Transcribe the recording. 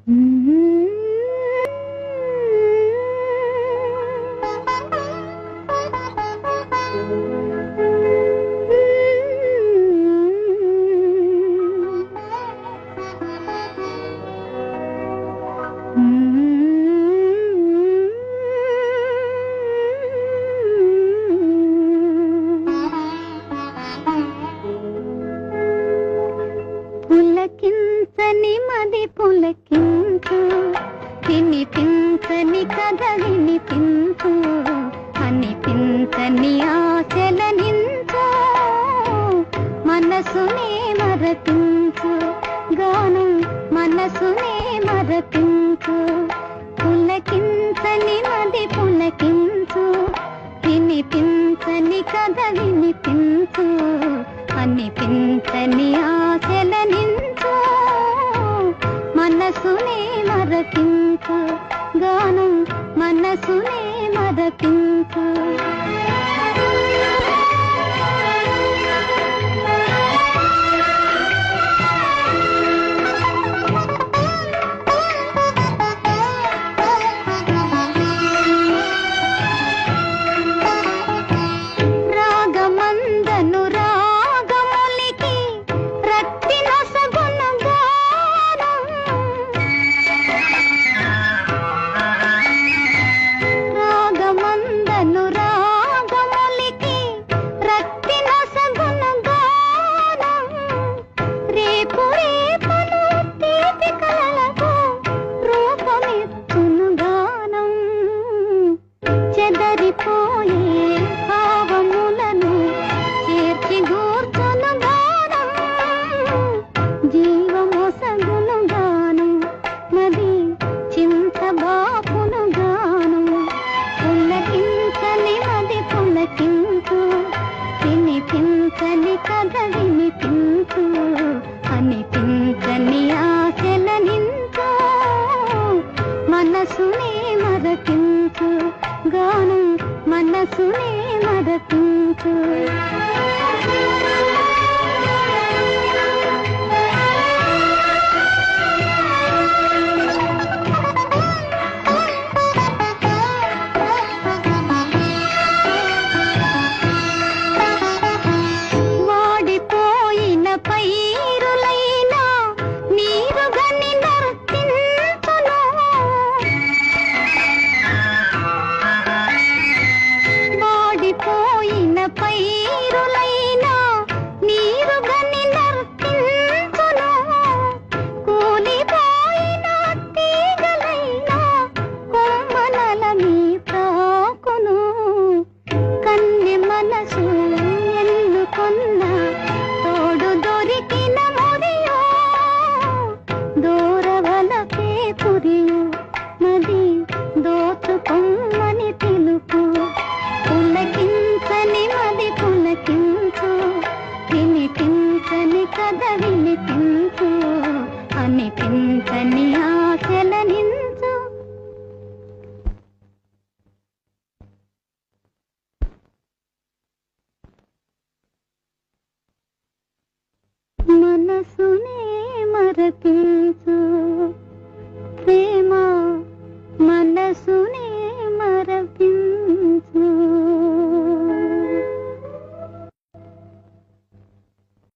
పులకించని మది పులకించు, వినిపించని కథ వినిపించు, అనిపించని ఆశలనించు, మనసునే మరపించు, గానం మనసునే మరపించు. పులకించని మది పులకించు, వినిపించని కథ వినిపించు, అనిపించని ఆశలనించు, మనసునే మరపించు, గానం మనసునే మరపించు. వినిపించని కథ వినిపించు, అనిపించని ఆశలనించు, మనసునే మరపించు, గానం మనసునే మరపించు. వినిపించని కథ వినిపించు, అనిపించని ఆశలనించు. మనసునే మరపించు.